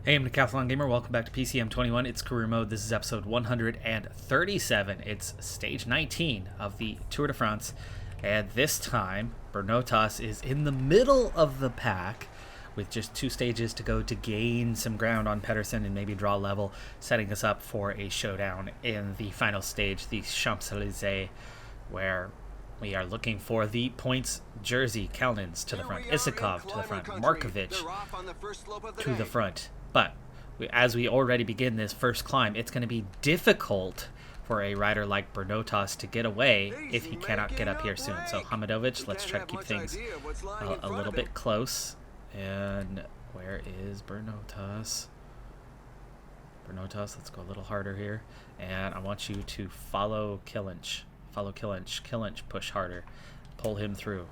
Hey, I'm Decathlon Gamer. Welcome back to PCM21. It's career mode. This is episode 137. It's stage 19 of the Tour de France. And this time, Bernotas is in the middle of the pack with just 2 stages to go to gain some ground on Pedersen and maybe draw level, setting us up for a showdown in the final stage, the Champs-Élysées, where we are looking for the points jersey. Kalnins to the front, Isakov to the front, Markovic to the front. But as we already begin this first climb, it's going to be difficult for a rider like Bernotas to get away if he cannot get up here soon. So Hamadovic, let's try to keep things a little bit close. And where is Bernotas? Bernotas, let's go a little harder here. And I want you to follow Killinch. Follow Killinch. Killinch, push harder. Pull him through.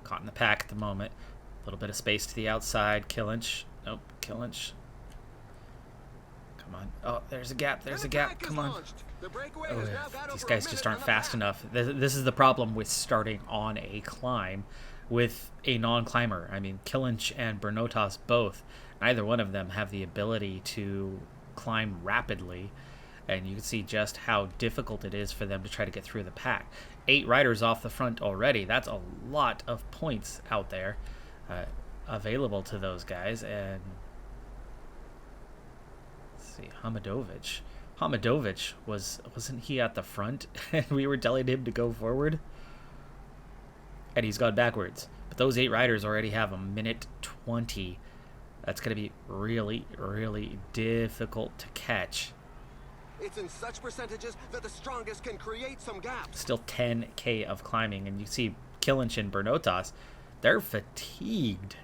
Caught in the pack at the moment. A little bit of space to the outside. Killinch. Nope. Killinch. Come on. Oh, there's a gap. There's a gap. Come on. Oh, these guys just aren't fast enough. This is the problem with starting on a climb with a non-climber. I mean, Killinch and Bernotas both, neither one of them have the ability to climb rapidly. And you can see just how difficult it is for them to try to get through the pack. 8 riders off the front already. That's a lot of points out there available to those guys. And let's see, Hamadovic wasn't he at the front and we were telling him to go forward? And he's gone backwards. But those 8 riders already have a minute 20. That's going to be really, really difficult to catch. It's in such percentages that the strongest can create some gaps. Still 10k of climbing, and you see Killinch and Bernotas, they're fatigued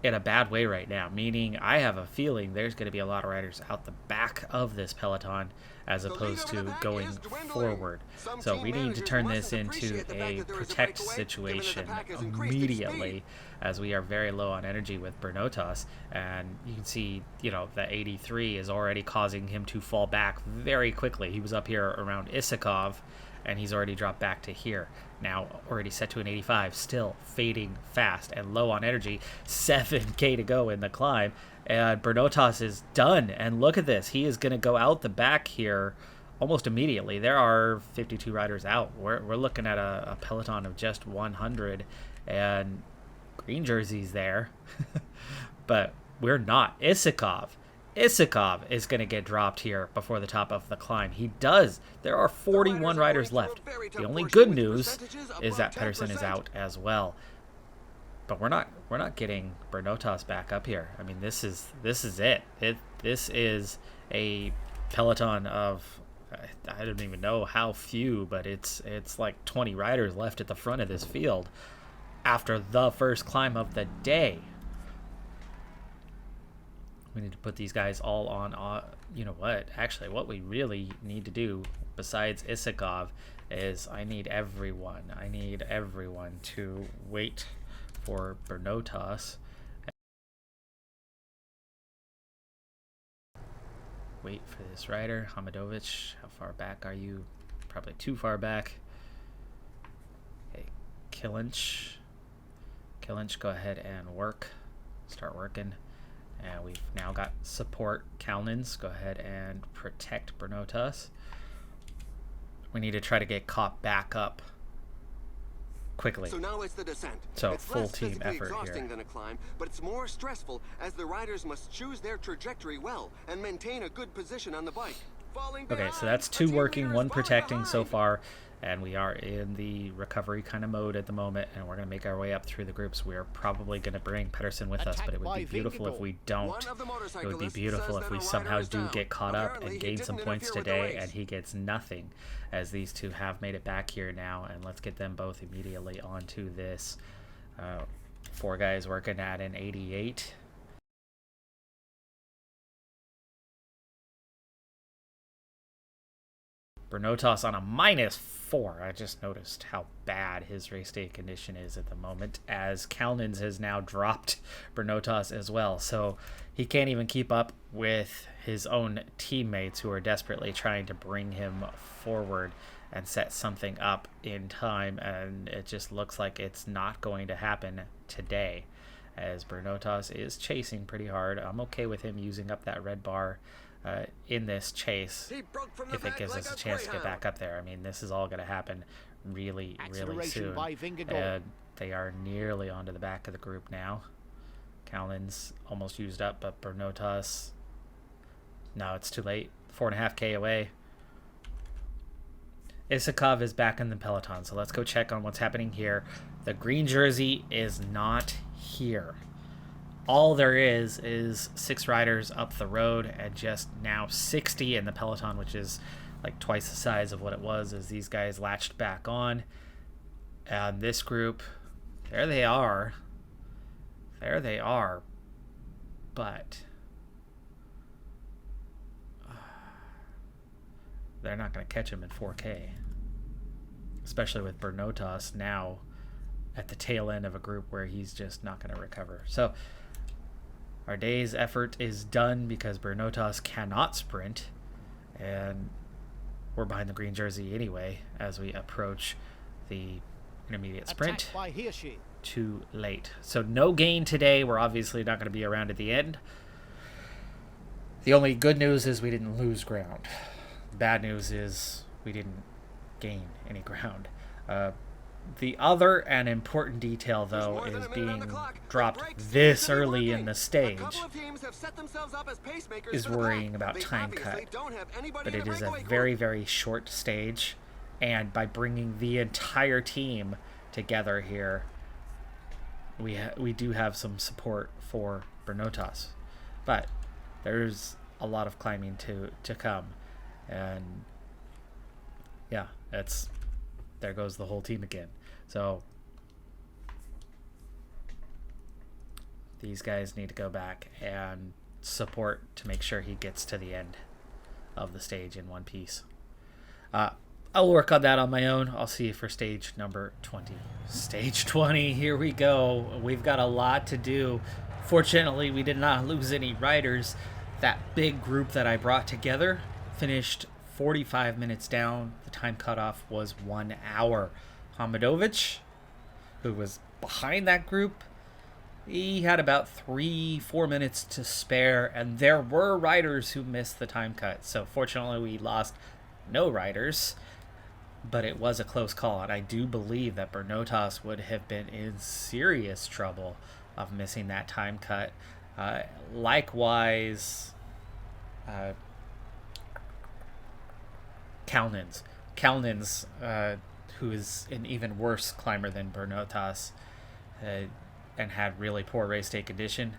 in a bad way right now, meaning I have a feeling there's going to be a lot of riders out the back of this peloton as opposed to going forward. So we need to turn this into a protect situation immediately, as we are very low on energy with Bernotas. And you can see, the 83 is already causing him to fall back very quickly. He was up here around Isakov, and he's already dropped back to here. Now already set to an 85, still fading fast and low on energy. 7k to go in the climb, and Bernotas is done. And look at this, he is going to go out the back here almost immediately. There are 52 riders out. We're looking at a peloton of just 100, and green jerseys there, but we're not. Isakov is going to get dropped here before the top of the climb. He does. There are 41 riders left. The only good news is that Pedersen is out as well. But we're not getting Bernotas back up here. I mean, this is it. This is a peloton of, I don't even know how few, but it's like 20 riders left at the front of this field after the first climb of the day. We need to put these guys all on, you know what? Actually, what we really need to do, besides Isakov, is I need everyone to wait for Bernotas. Wait for this rider, Hamadovic. How far back are you? Probably too far back. Okay, Killinch, go ahead and start working. And we've now got support. Kalnins, go ahead and protect Bernotas. We need to try to get caught back up quickly. So now it's the descent. So it's full less team effort exhausting here. Than a climb, but it's more stressful as the riders must choose their trajectory well and maintain a good position on the bike. Okay, so that's 2 working, 1 protecting so far, and we are in the recovery kind of mode at the moment, and we're going to make our way up through the groups. We are probably going to bring Pedersen with us, but it would be beautiful if we don't. It would be beautiful if we somehow do get caught up and gain some points today, and he gets nothing, as these 2 have made it back here now. And let's get them both immediately onto this. 4 guys working at an 88. Bernotas on a -4. I just noticed how bad his race day condition is at the moment, as Kalnins has now dropped Bernotas as well. So he can't even keep up with his own teammates who are desperately trying to bring him forward and set something up in time, and it just looks like it's not going to happen today. as Bernotas is chasing pretty hard. I'm okay with him using up that red bar in this chase if it gives us a chance to get back up there. I mean, this is all going to happen really, really soon. And they are nearly onto the back of the group now. Callan's almost used up, but Bernotas, no, it's too late. 4.5K away. Isakov is back in the Peloton, so let's go check on what's happening here. The green jersey is not here. All there is 6 riders up the road and just now 60 in the Peloton, which is like twice the size of what it was as these guys latched back on. And this group, there they are. There they are. But they're not going to catch him in 4K. Especially with Bernotas now at the tail end of a group where he's just not going to recover. So our day's effort is done because Bernotas cannot sprint. And we're behind the green jersey anyway as we approach the intermediate sprint. Too late. So no gain today. We're obviously not going to be around at the end. The only good news is we didn't lose ground. The bad news is we didn't gain any ground. The other and important detail, though, is being dropped this early in the stage is worrying about time cut. But it is a very, very short stage, and by bringing the entire team together here, we do have some support for Bernotas. But there's a lot of climbing to come, and yeah, there goes the whole team again. So these guys need to go back and support to make sure he gets to the end of the stage in one piece. I'll work on that on my own. I'll see you for stage number 20. Stage 20, here we go. We've got a lot to do. Fortunately, we did not lose any riders. That big group that I brought together finished 45 minutes down. The time cutoff was 1 hour. Hamadovich, who was behind that group, he had about 3-4 minutes to spare, and there were riders who missed the time cut. So fortunately, we lost no riders, but it was a close call, and I do believe that Bernotas would have been in serious trouble of missing that time cut. Likewise, Kalnins, who is an even worse climber than Bernotas, and had really poor race day condition,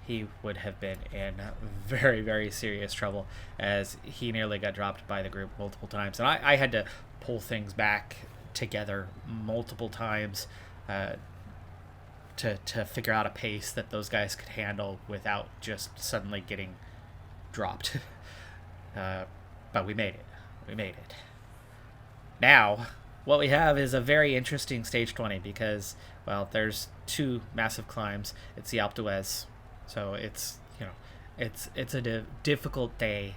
he would have been in very, very serious trouble as he nearly got dropped by the group multiple times. And I had to pull things back together multiple times to figure out a pace that those guys could handle without just suddenly getting dropped. But we made it. We made it. Now, what we have is a very interesting stage 20 because, well, there's 2 massive climbs. It's the Alpe d'Huez, so it's a difficult day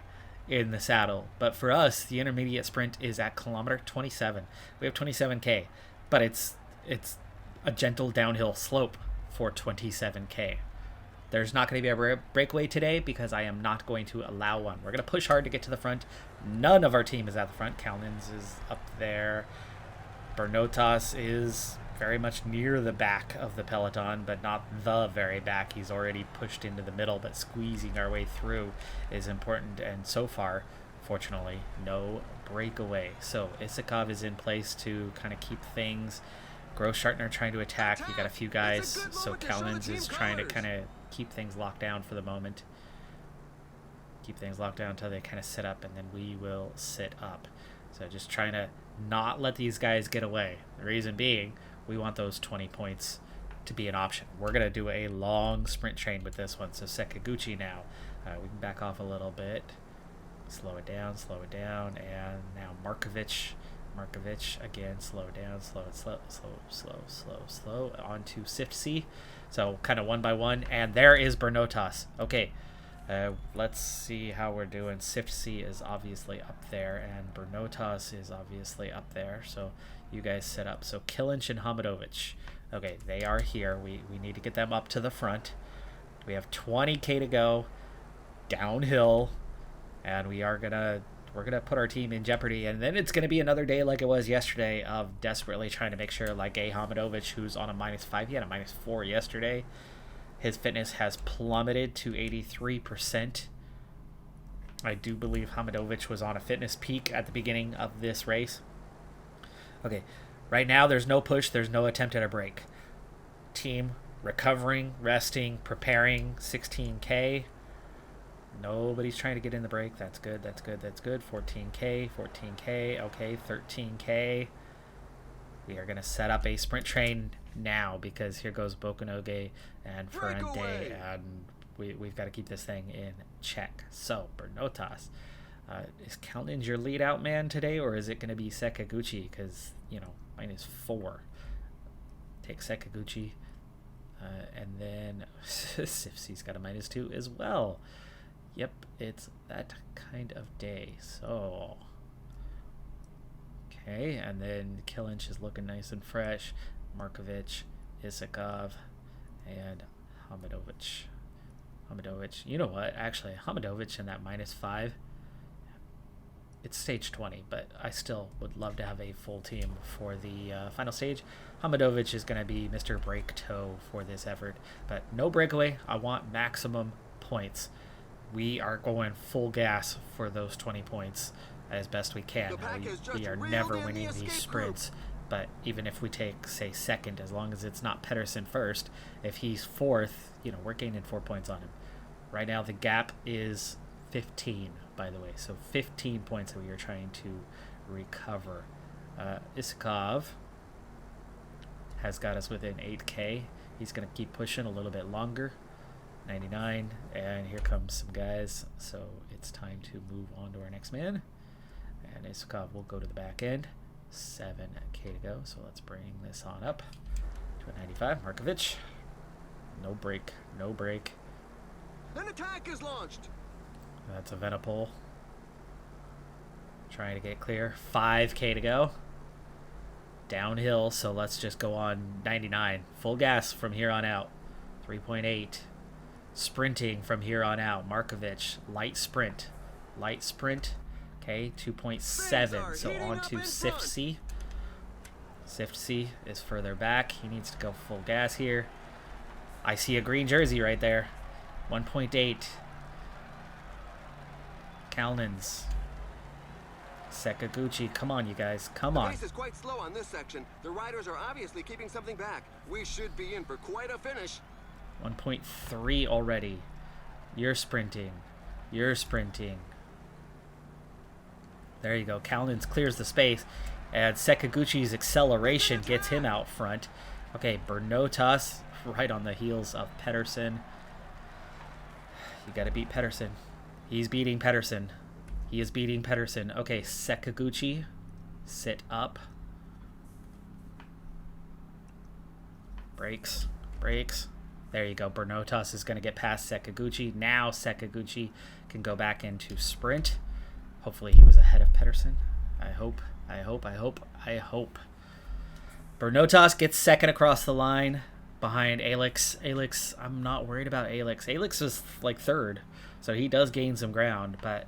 in the saddle. But for us, the intermediate sprint is at kilometer 27. We have 27K, but it's a gentle downhill slope for 27K. There's not going to be a breakaway today because I am not going to allow one. We're going to push hard to get to the front. None of our team is at the front. Kalnins is up there. Bernotas is very much near the back of the Peloton, but not the very back. He's already pushed into the middle, but squeezing our way through is important. And so far, fortunately, no breakaway. So Isakov is in place to kind of keep things. Grossschartner trying to attack. You got a few guys. So Kalnins is trying to kind of keep things locked down for the moment. Keep things locked down until they kind of sit up, and then we will sit up. So just trying to not let these guys get away. The reason being, we want those 20 points to be an option. We're going to do a long sprint train with this one. So Sekaguchi now. We can back off a little bit. Slow it down. And now Markovic again, slow down, slow. On to Sift C. So kind of one by one. And there is Bernotas. Okay. Let's see how we're doing. Sift C is obviously up there, and Bernotas is obviously up there. So you guys set up. So Kilinch and Hamadovich. Okay, they are here. We need to get them up to the front. We have 20K to go downhill, and we're gonna put our team in jeopardy. And then it's gonna be another day like it was yesterday of desperately trying to make sure, like A. Hamadovic, who's on a -5, he had a -4 yesterday. His fitness has plummeted to 83%. I do believe Hamadovic was on a fitness peak at the beginning of this race. Okay, right now there's no push, there's no attempt at a break. Team recovering, resting, preparing, 16K. Nobody's trying to get in the break. That's good, that's good, that's good. 14K, 14K, okay, 13K. We are going to set up a sprint train now because here goes Bokunoge and Ferrante, and we've got to keep this thing in check. So, Bernotas, is Kalnin's your lead out man today, or is it going to be Sakaguchi? Because, you know, -4. Take Sakaguchi. And then Sifsy's got a -2 as well. Yep, it's that kind of day. So, okay, and then Killinch is looking nice and fresh. Markovic, Isakov, and Hamadovic. You know what? Actually, Hamadovic in that -5. It's stage 20, but I still would love to have a full team for the final stage. Hamadovic is going to be Mr. Break Toe for this effort, but no breakaway. I want maximum points. We are going full gas for those 20 points as best we can. We are never winning these sprints, but even if we take, say, second, as long as it's not Pedersen first, if he's fourth, you know, we're gaining 4 points on him. Right now the gap is 15, by the way, so 15 points that we are trying to recover. Isakov has got us within 8K. He's going to keep pushing a little bit longer. 99, and here comes some guys, so it's time to move on to our next man. And Isakov will go to the back end. 7K to go, so let's bring this on up to a 95. Markovic, no break, no break. An attack is launched. That's a Venipol trying to get clear. 5K to go. Downhill, so let's just go on 99. Full gas from here on out. 3.8. Sprinting from here on out. Markovic, light sprint. Light sprint. Okay, 2.7. So on to Sifsy. Sifsy is further back. He needs to go full gas here. I see a green jersey right there. 1.8. Kalnins. Sakaguchi, come on, you guys, come on. The pace is quite slow on this section. The riders are obviously keeping something back. We should be in for quite a finish. 1.3 already. You're sprinting. You're sprinting. There you go. Kalnins clears the space, and Sakaguchi's acceleration gets him out front. Okay, Bernotas right on the heels of Pedersen. You got to beat Pedersen. He's beating Pedersen. He is beating Pedersen. Okay, Sakaguchi, sit up. Brakes, brakes. There you go. Bernotas is going to get past Sakaguchi. Now Sakaguchi can go back into sprint. Hopefully he was ahead of Pedersen. I hope. Bernotas gets second across the line behind Alex. Alex, I'm not worried about Alex. Alex is like third, so he does gain some ground, but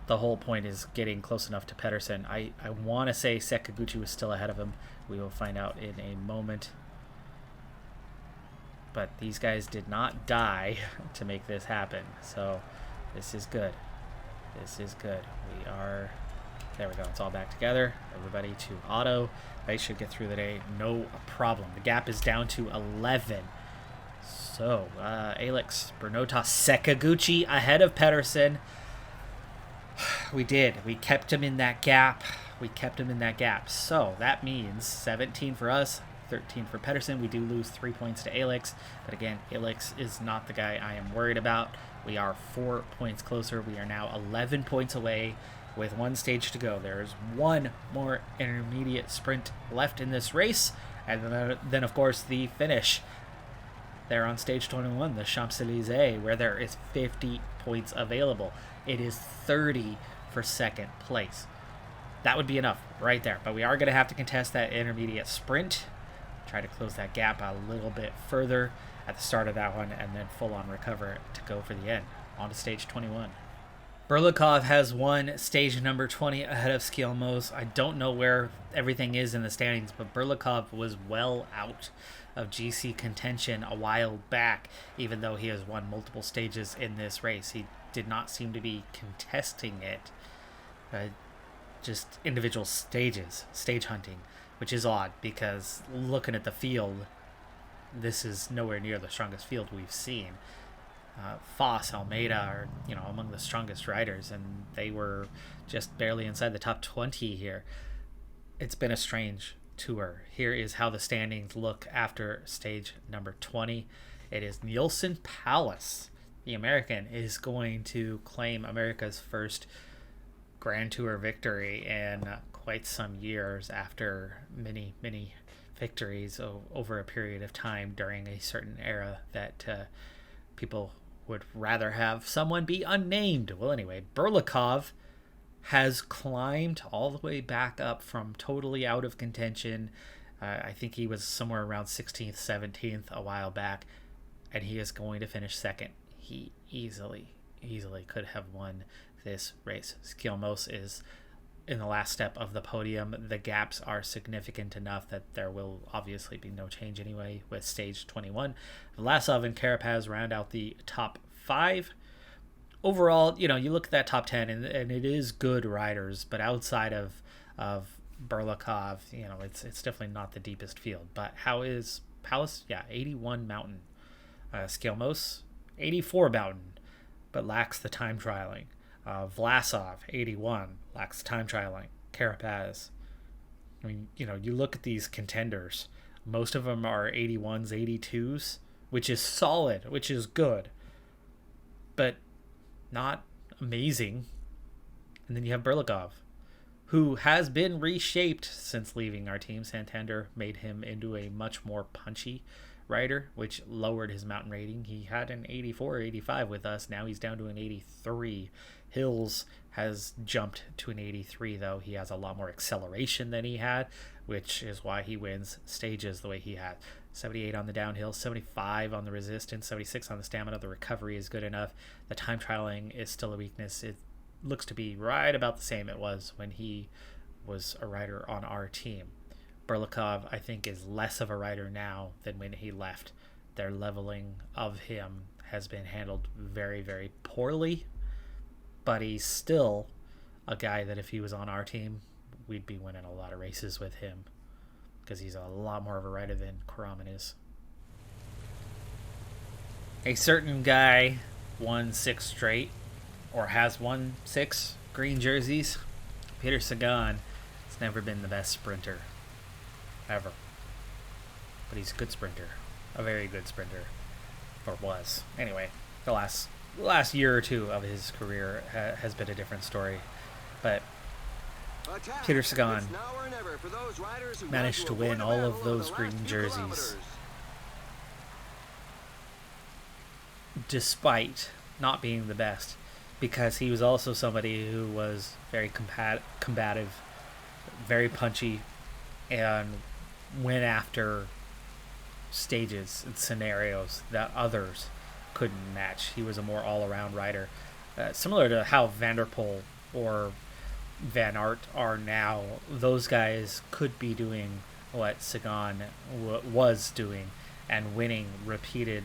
the whole point is getting close enough to Pedersen. I want to say Sakaguchi was still ahead of him. We will find out in a moment. But these guys did not die to make this happen, so this is good. This is good. We are... There we go. It's all back together. Everybody to auto. They should get through the day. No problem. The gap is down to 11. So, Alex, Bernotas, Sakaguchi ahead of Pedersen. We did. We kept him in that gap. So, that means 17 for us, 13 for Pedersen. We do lose 3 points to Alex. But again, Alex is not the guy I am worried about. We are 4 points closer. We are now 11 points away with one stage to go. There is one more intermediate sprint left in this race. And then of course, the finish there on stage 21, the Champs-Élysées, where there is 50 points available. It is 30 for second place. That would be enough right there. But we are going to have to contest that intermediate sprint. try to close that gap a little bit further at the start of that one, and then full on recover to go for the end. On to stage 21. Berlikov has won stage number 20 ahead of Skjelmos. I don't know where everything is in the standings, but Berlikov was well out of GC contention a while back, even though he has won multiple stages in this race. He did not seem to be contesting it, just individual stages, stage hunting, which is odd because looking at the field, this is nowhere near the strongest field we've seen. Foss, Almeida are, among the strongest riders, and they were just barely inside the top 20 here. It's been a strange tour. Here is how the standings look after stage number 20. It is Nielsen Palace. The American is going to claim America's first Grand Tour victory in quite some years after many, many victories over a period of time during a certain era that people would rather have someone be unnamed. Well, anyway, Berlikov has climbed all the way back up from totally out of contention. I think he was somewhere around 16th, 17th a while back, and he is going to finish second. He easily could have won this race. Skjelmos is in the last step of the podium. The gaps are significant enough that there will obviously be no change anyway with stage 21. Vlasov and Carapaz round out the top 5. Overall, you look at that top 10 and it is good riders, but outside of Berlikov, it's definitely not the deepest field. But how is Palace? Yeah, 81 mountain. Skjelmos, 84 mountain, but lacks the time trialing. Vlasov, 81, lacks time trialing. Carapaz. I mean, you look at these contenders. Most of them are 81s, 82s, which is solid, which is good, but not amazing. And then you have Berlikov, who has been reshaped since leaving our team. Santander made him into a much more punchy rider, which lowered his mountain rating. He had an 84 or 85 with us. Now he's down to an 83. Hills has jumped to an 83, though. He has a lot more acceleration than he had, which is why he wins stages the way he had. 78 on the downhill, 75 on the resistance, 76 on the stamina. The recovery is good enough. The time trialing is still a weakness. It looks to be right about the same it was when he was a rider on our team. Berlikov, I think, is less of a rider now than when he left. Their leveling of him has been handled very, very poorly, but he's still a guy that if he was on our team, we'd be winning a lot of races with him because he's a lot more of a rider than Karaman is. A certain guy won 6 straight, or has won 6 green jerseys. Peter Sagan has never been the best sprinter ever, but he's a good sprinter, a very good sprinter, or was. Anyway, the last year or two of his career has been a different story, but Peter Sagan managed to win all of those green jerseys despite not being the best, because he was also somebody who was very combative, very punchy, and went after stages and scenarios that others couldn't match. He was a more all-around rider, similar to how Van der Poel or Van Aert are now. Those guys could be doing what Sagan was doing and winning repeated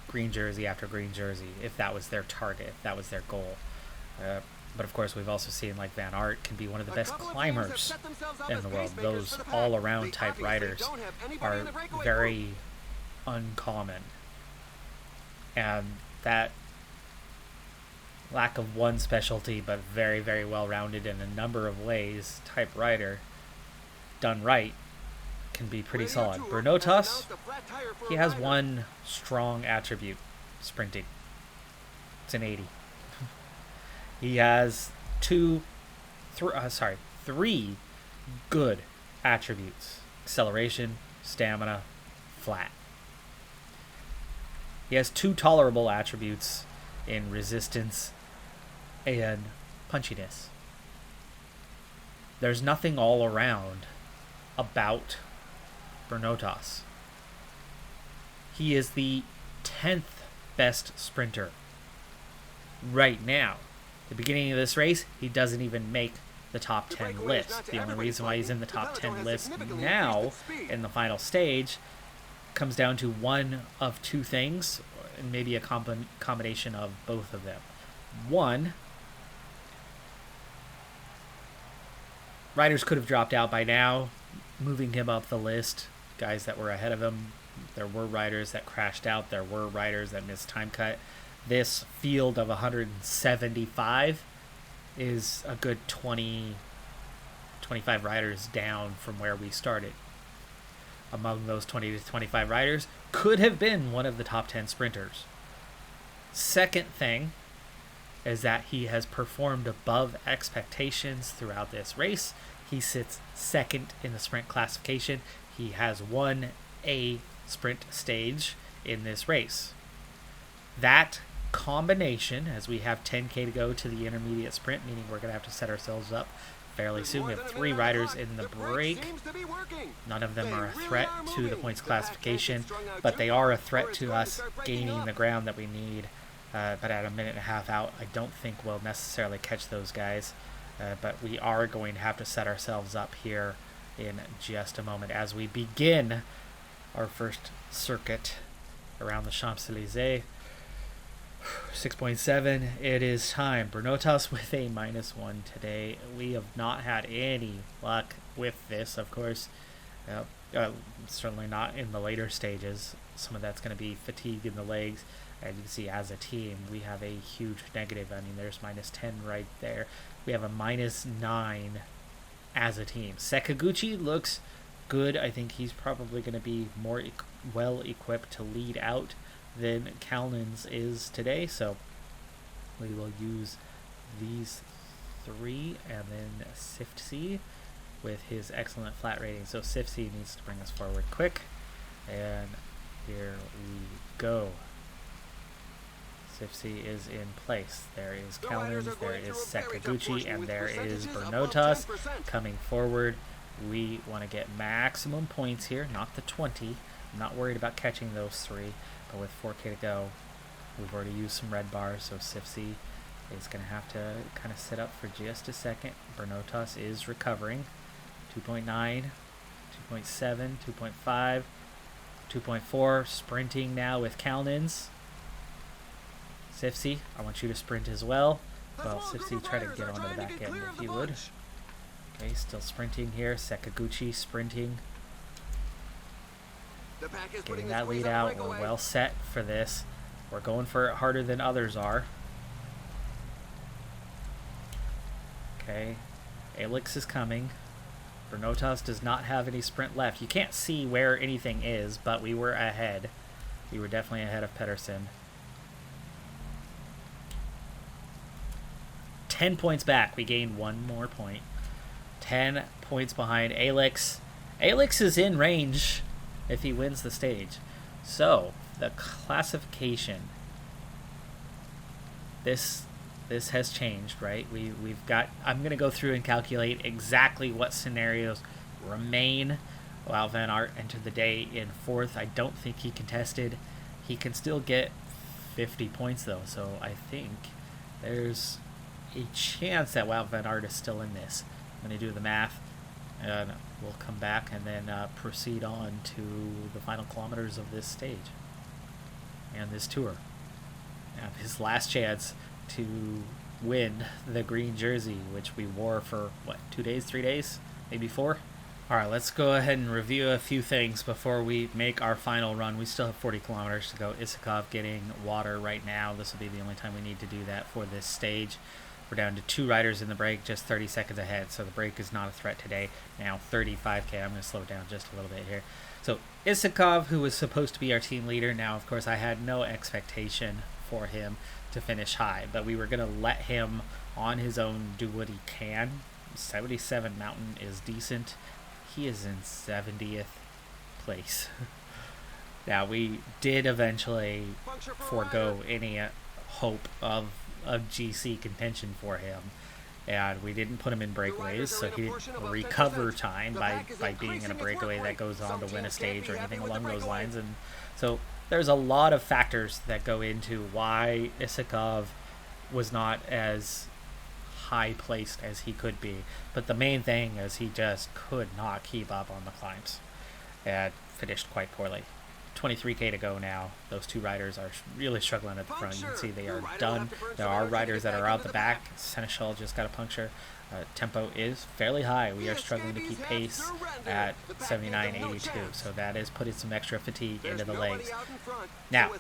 green jersey after green jersey if that was their target, if that was their goal. But of course, we've also seen like Van Aert can be one of the best climbers in the world. Those all-around type riders are very uncommon. And that lack of one specialty, but very, very well-rounded in a number of ways type rider, done right, can be pretty solid. Bernotas, he has one strong attribute, sprinting. It's an 80. He has three good attributes: acceleration, stamina, flat. He has 2 tolerable attributes in resistance and punchiness. There's nothing all around about Bernotas. He is the 10th best sprinter right now. The beginning of this race, he doesn't even make the top 10 list. The only reason why he's in the top 10 list now in the final stage comes down to one of two things, and maybe a combination of both of them. One, riders could have dropped out by now, moving him up the list. Guys that were ahead of him, there were riders that crashed out. There were riders that missed time cut. This field of 175 is a good 25 riders down from where we started. Among those 20 to 25 riders could have been one of the top 10 sprinters. Second thing is that he has performed above expectations throughout this race. He sits second in the sprint classification. He has won a sprint stage in this race. That combination, as we have 10K to go to the intermediate sprint, meaning we're going to have to set ourselves up fairly soon. We have 3 riders in the break. None of them are a threat to the points classification, but they are a threat to us gaining the ground that we need. But at a minute and a half out, I don't think we'll necessarily catch those guys. But we are going to have to set ourselves up here in just a moment as we begin our first circuit around the Champs-Élysées. 6.7, it is time. Bernotas with a -1 today. We have not had any luck with this, of course. Certainly not in the later stages. Some of that's going to be fatigue in the legs. And you can see as a team, we have a huge negative. I mean, there's -10 right there. We have a -9 as a team. Sakaguchi looks good. I think he's probably going to be more well equipped to lead out than Kalnin's is today. So we will use these 3 and then Siftsy with his excellent flat rating. So Siftsy needs to bring us forward quick. And here we go. Siftsy is in place. There is Kalnin's, there is Sakaguchi, and there is Bernotas coming forward. We want to get maximum points here, not the 20. I'm not worried about catching those 3, but with 4K to go, we've already used some red bars, so Siftsy is going to have to kind of sit up for just a second. Bernotas is recovering. 2.9, 2.7, 2.5, 2.4, sprinting now with Kalnin's. Siftsy, I want you to sprint as well. Well, Siftsy, try to get onto the back end if you would. Okay, still sprinting here. Sakaguchi sprinting. Getting that lead out. We're well set for this. We're going for it harder than others are. Okay, Alex is coming. Bernotas does not have any sprint left. You can't see where anything is, but we were ahead. We were definitely ahead of Pedersen. 10 points back. We gained 1 more point. 10 points behind Alex. Alex is in range if he wins the stage. So, the classification. This has changed, right? We've got... I'm going to go through and calculate exactly what scenarios remain. Wout van Aert entered the day in 4th. I don't think he contested. He can still get 50 points, though. So, I think there's a chance that Wout van Aert is still in this. I'm going to do the math, and we'll come back and then proceed on to the final kilometers of this stage and this tour. Now, his last chance to win the green jersey, which we wore for, 2 days, 3 days, maybe 4? All right, let's go ahead and review a few things before we make our final run. We still have 40 kilometers to go. Isakov getting water right now. This will be the only time we need to do that for this stage. We're down to 2 riders in the break, just 30 seconds ahead, so the break is not a threat today. Now 35K, I'm going to slow it down just a little bit here. So Isakov, who was supposed to be our team leader, now of course I had no expectation for him to finish high, but we were going to let him on his own do what he can. 77 Mountain is decent. He is in 70th place. Now we did eventually forego any hope of GC contention for him, and we didn't put him in breakaways, so he didn't recover time by being in a breakaway that goes on to win a stage or anything along those lines. And so there's a lot of factors that go into why Isakov was not as high placed as he could be. But the main thing is he just could not keep up on the climbs and finished quite poorly. 23K to go now. Those two riders are really struggling at the front. You can see they are done. There are riders that are out the back. Seneschal just got a puncture. Tempo is fairly high. We are struggling to keep pace at 79.82, so that is putting some extra fatigue into the legs. Now,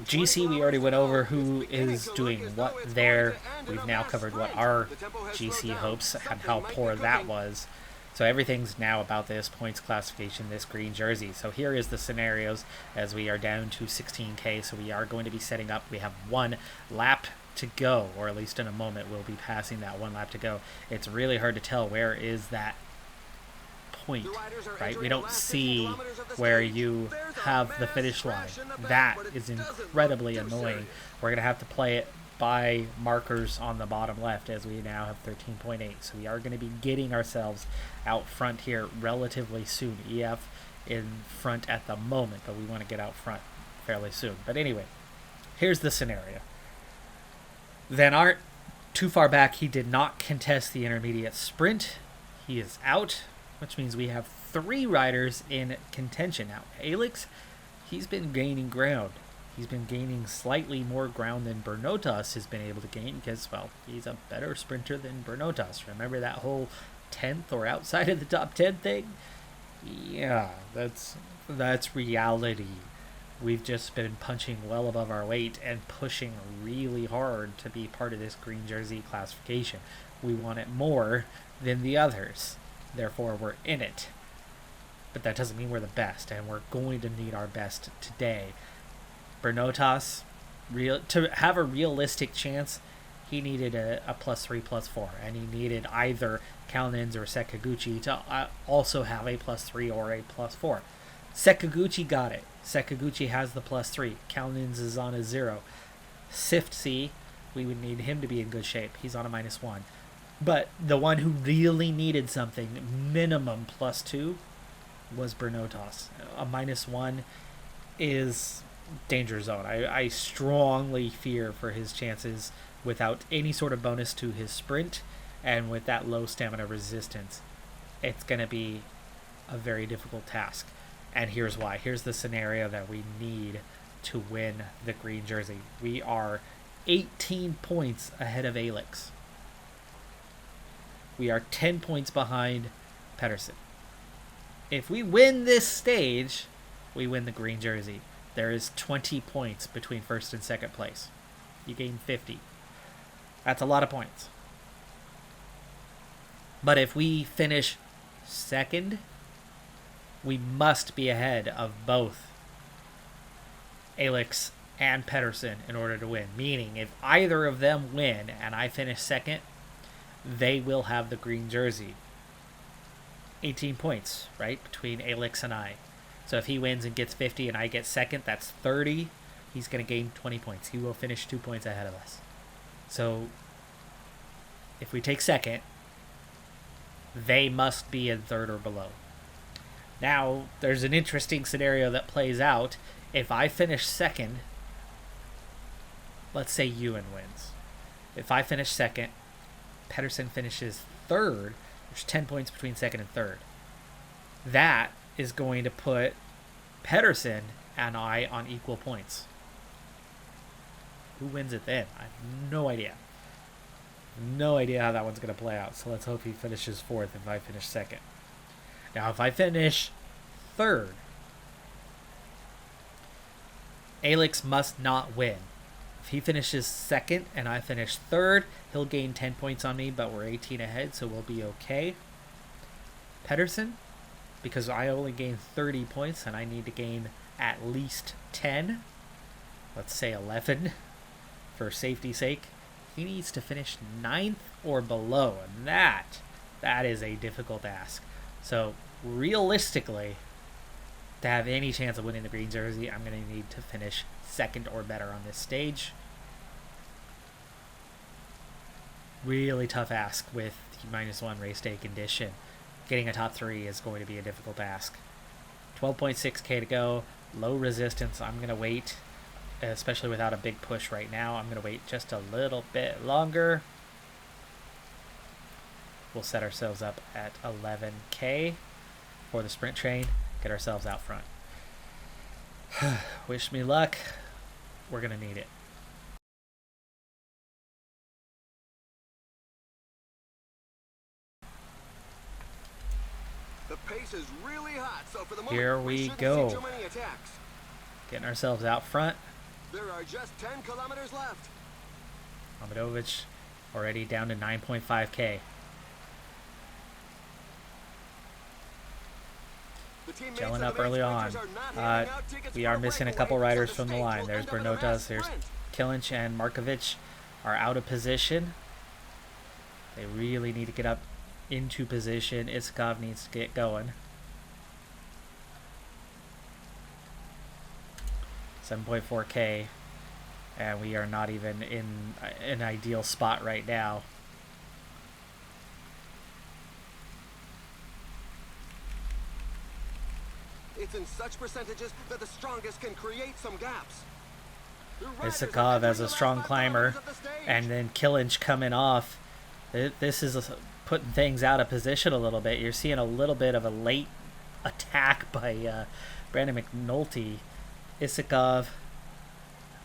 GC we already went over who is doing what there. We've now covered what our GC hopes and how poor that was. So everything's now about this points classification, this green jersey. So here is the scenarios as we are down to 16K. So we are going to be setting up. We have one lap to go, or at least in a moment we'll be passing that one lap to go. It's really hard to tell where is that point, right? We don't see where you have the finish line. That is incredibly annoying. We're going to have to play it by markers on the bottom left as we now have 13.8. So we are going to be getting ourselves out front here relatively soon. EF in front at the moment, but we want to get out front fairly soon. But anyway, here's the scenario. Van Aert, too far back. He did not contest the intermediate sprint. He is out, which means we have three riders in contention now. Alex, he's been gaining ground. He's been gaining slightly more ground than Bernotas has been able to gain because, well, he's a better sprinter than Bernotas. Remember that whole 10th or outside of the top 10 thing? Yeah, that's reality. We've just been punching well above our weight and pushing really hard to be part of this green jersey classification. We want it more than the others. Therefore, we're in it. But that doesn't mean we're the best, and we're going to need our best today. Bernotas, to have a realistic chance, he needed a +3, +4, and he needed either Kalnins or Sakaguchi to also have a +3 or a +4. Sakaguchi got it. Sakaguchi has the +3. Kalnins is on a 0. Sift C, we would need him to be in good shape. He's on a -1. But the one who really needed something, minimum +2, was Bernotas. A -1 is danger zone. I strongly fear for his chances without any sort of bonus to his sprint and with that low stamina resistance. It's going to be a very difficult task. And here's why. Here's the scenario that we need to win the green jersey. We are 18 points ahead of Alex. We are 10 points behind Pedersen. If we win this stage, we win the green jersey. There is 20 points between first and second place. You gain 50. That's a lot of points. But if we finish second, we must be ahead of both Alex and Pedersen in order to win. Meaning, if either of them win and I finish second, they will have the green jersey. 18 points, right, between Alex and I. So if he wins and gets 50 and I get second, that's 30. He's going to gain 20 points. He will finish 2 points ahead of us. So if we take second, they must be in third or below. Now, there's an interesting scenario that plays out. If I finish second, let's say Ewan wins. If I finish second, Pedersen finishes third. There's 10 points between second and third. That is going to put Pedersen and I on equal points. Who wins it then? I have no idea. No idea how that one's going to play out. So let's hope he finishes fourth if I finish second. Now, if I finish third, Alex must not win. If he finishes second and I finish third, he'll gain 10 points on me, but we're 18 ahead, so we'll be okay. Pedersen, because I only gain 30 points and I need to gain at least 10, let's say 11 for safety's sake, he needs to finish 9th or below, and that is a difficult ask. So realistically, to have any chance of winning the green jersey, I'm going to need to finish second or better on this stage. Really tough ask with the -1 race day condition. Getting a top 3 is going to be a difficult ask. 12.6K to go. Low resistance. I'm going to wait, especially without a big push right now. I'm going to wait just a little bit longer. We'll set ourselves up at 11K for the sprint train. Get ourselves out front. Wish me luck. We're going to need it. The pace is really hot, so for the moment, Here we shouldn't go. see too many attacks. Getting ourselves out front. There are just 10 kilometers left. Amidovich already down to 9.5K. Gelling up early on. We are missing a couple riders from the line. There's Bernotas, there's Kilinch, and Markovic are out of position. They really need to get up into position. Iskov needs to get going. 7.4K, and we are not even in an ideal spot right now. It's in such percentages that the strongest can create some gaps. Isakov as a strong climber, and then Kilinch coming off. This is putting things out of position a little bit. You're seeing a little bit of a late attack by Brandon McNulty. Isakov,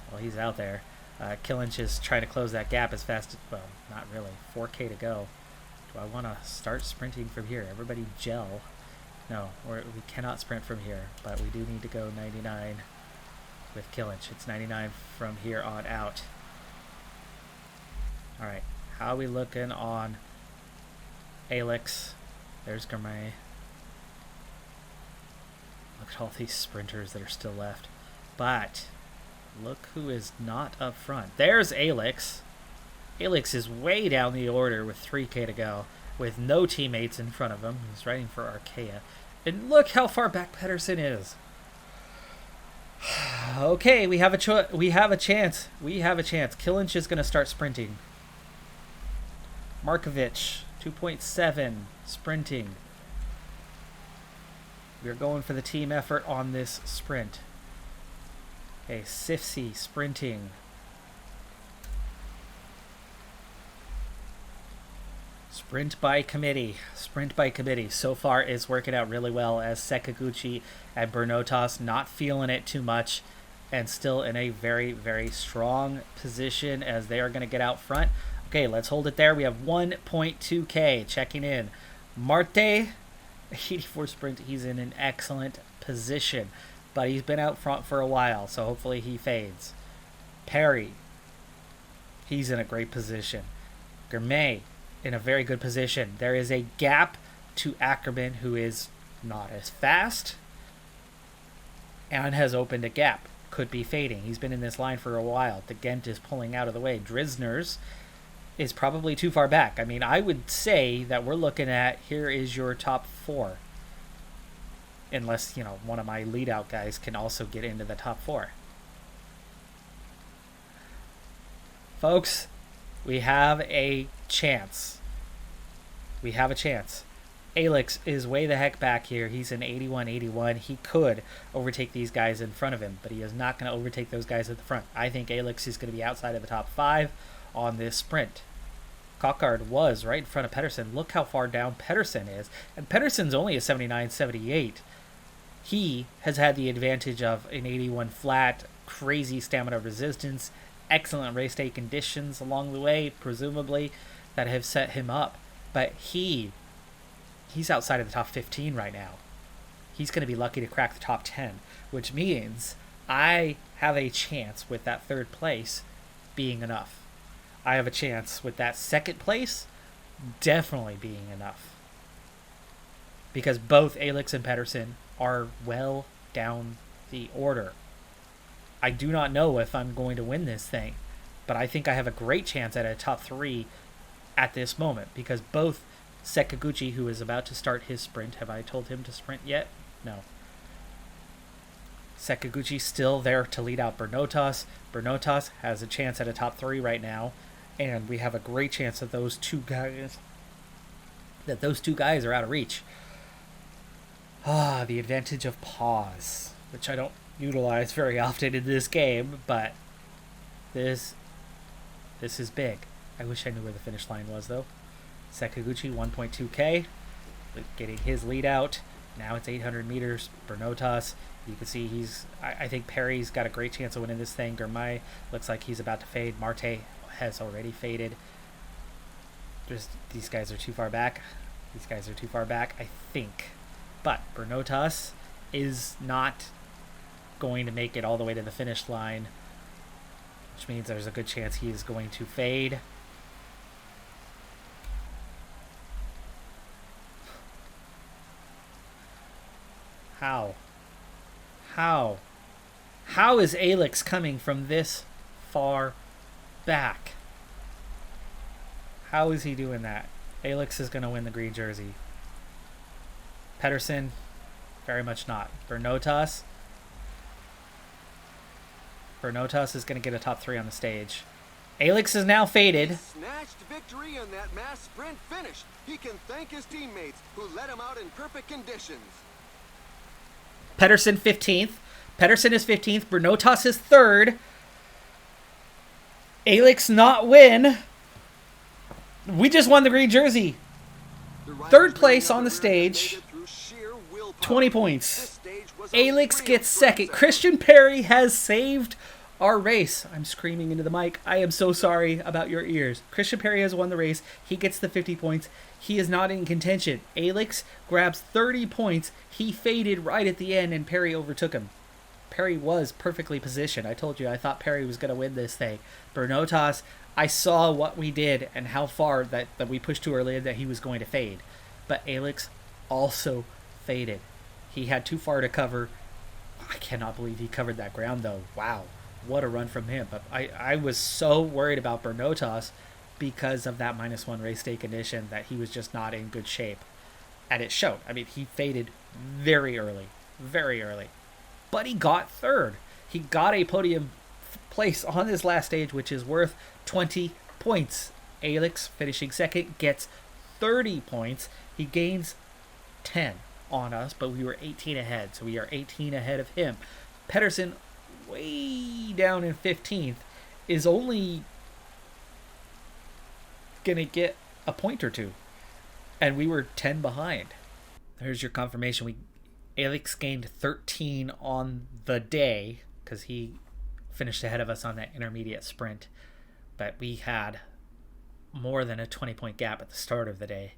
well, he's out there. Kilinch is trying to close that gap as fast as, well, not really. 4K to go. Do I want to start sprinting from here? Everybody gel. No, we cannot sprint from here, but we do need to go 99 with Kilinch. It's 99 from here on out. All right, how are we looking on Alex? There's Gourmet. Look at all these sprinters that are still left. But look who is not up front. There's Alex. Alex is way down the order with 3K to go, with no teammates in front of him. He's riding for Arkea. And look how far back Pedersen is. Okay, we have a chance. We have a chance. Kilinch is going to start sprinting. Markovic, 2.7, sprinting. We're going for the team effort on this sprint. Okay, Sifsy sprinting. Sprint by committee. Sprint by committee. So far, it's working out really well as Sekaguchi and Bernotas not feeling it too much and still in a very, very strong position as they are going to get out front. Okay, let's hold it there. We have 1.2K checking in. Marte, 84 sprint. He's in an excellent position, but he's been out front for a while, so hopefully he fades. Perry, he's in a great position. Gourmet, in a very good position. There is a gap to Ackerman, who is not as fast and has opened a gap. Could be fading. He's been in this line for a while. The Ghent is pulling out of the way. Drisner's is probably too far back. I mean, I would say that we're looking at, here is your top 4. Unless, you know, one of my lead out guys can also get into the top 4. Folks, we have a chance. We have a chance. Alex is way the heck back here. He's in 81-81. He could overtake these guys in front of him, but he is not going to overtake those guys at the front. I think Alex is going to be outside of the top 5 on this sprint. Cockard was right in front of Pedersen. Look how far down Pedersen is. And Pedersen's only a 79-78. He has had the advantage of an 81 flat, crazy stamina resistance, excellent race day conditions along the way, presumably, that have set him up. But he's outside of the top 15 right now. He's going to be lucky to crack the top 10, which means I have a chance with that 3rd place being enough. I have a chance with that 2nd place definitely being enough. Because both Alex and Pedersen are well down the order. I do not know if I'm going to win this thing, but I think I have a great chance at a top 3 at this moment, because both Sekaguchi, who is about to start his sprint, have I told him to sprint yet? No. Sekaguchi still there to lead out Bernotas. Bernotas has a chance at a top 3 right now, and we have a great chance that those two guys are out of reach. The advantage of pause, which I don't utilize very often in this game, but this is big. I wish I knew where the finish line was, though. Sakaguchi, 1.2K, getting his lead out. Now it's 800 meters. Bernotas, you can see I think Perry's got a great chance of winning this thing. Germay looks like he's about to fade. Marte has already faded. These guys are too far back. I think. But Bernotas is not going to make it all the way to the finish line, which means there's a good chance he is going to fade. How is Alex coming from this far back? How is he doing that? Alex is going to win the green jersey. Pedersen, very much not. Bernotas is going to get a top 3 on the stage. Alex is now faded. Snatched victory in that mass sprint finish. He can thank his teammates who let him out in perfect conditions. Pedersen 15th. Pedersen is 15th. Bernotas is 3rd. Alex not win. We just won the green jersey. 3rd place on the stage. 20 points. Alex gets 2nd. Christian Perry has saved our race. I'm screaming into the mic. I am so sorry about your ears. Christian Perry has won the race. He gets the 50 points. He is not in contention. Alex grabs 30 points. He faded right at the end, and Perry overtook him. Perry was perfectly positioned. I told you I thought Perry was going to win this thing. Bernotas, I saw what we did and how far that we pushed too early that he was going to fade. But Alex also faded. He had too far to cover. I cannot believe he covered that ground, though. Wow. What a run from him. But I was so worried about Bernotas because of that -1 race day condition that he was just not in good shape. And it showed. I mean, he faded very early. Very early. But he got 3rd. He got a podium place on this last stage, which is worth 20 points. Alex, finishing 2nd, gets 30 points. He gains 10 on us, but we were 18 ahead. So we are 18 ahead of him. Pedersen, way down in 15th, is only going to get a point or 2. And we were 10 behind. There's your confirmation. Alex gained 13 on the day because he finished ahead of us on that intermediate sprint. But we had more than a 20-point gap at the start of the day.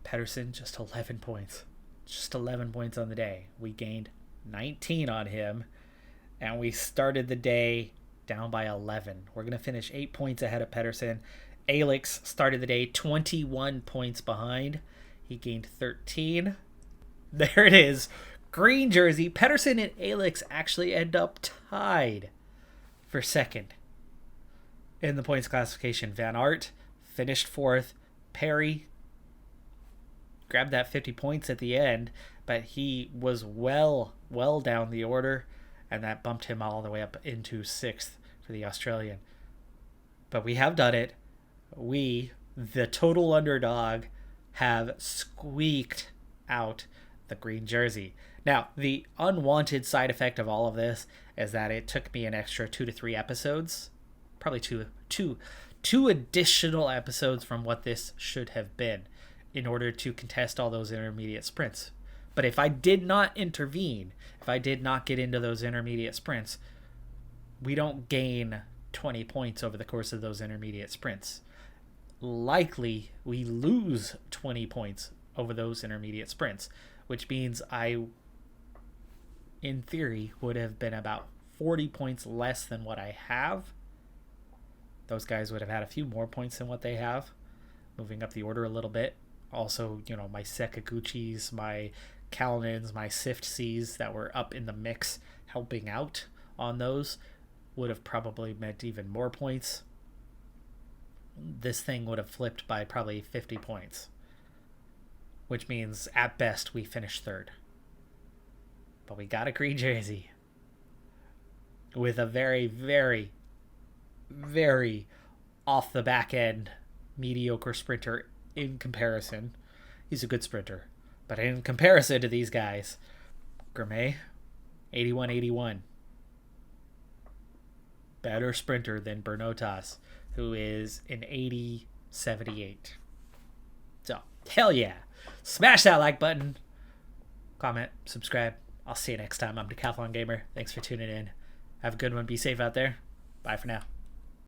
Pedersen, just 11 points. Just 11 points on the day. We gained 19 on him, and we started the day down by 11. We're going to finish 8 points ahead of Pedersen. Alex started the day 21 points behind. He gained 13. There it is. Green jersey. Pedersen and Alex actually end up tied for 2nd in the points classification. Van Aert finished 4th. Perry grabbed that 50 points at the end, but he was well down the order, and that bumped him all the way up into 6th for the Australian. But we have done it. We, the total underdog, have squeaked out the green jersey. Now, the unwanted side effect of all of this is that it took me an extra 2 to 3 episodes, probably two additional episodes from what this should have been in order to contest all those intermediate sprints. But if I did not intervene, if I did not get into those intermediate sprints, we don't gain 20 points over the course of those intermediate sprints. Likely, we lose 20 points over those intermediate sprints, which means I, in theory, would have been about 40 points less than what I have. Those guys would have had a few more points than what they have, moving up the order a little bit. Also, my Sakaguchis, my Kalinins, my Sift Cs that were up in the mix helping out on those would have probably meant even more points. This thing would have flipped by probably 50 points, which means at best we finished 3rd. But we got a green jersey with a very, very, very off the back end mediocre sprinter in comparison. He's a good sprinter, But in comparison to these guys, Gourmet, 81-81. Better sprinter than Bernotas, who is an 80-78. So, hell yeah. Smash that like button. Comment, subscribe. I'll see you next time. I'm Decathlon Gamer. Thanks for tuning in. Have a good one. Be safe out there. Bye for now.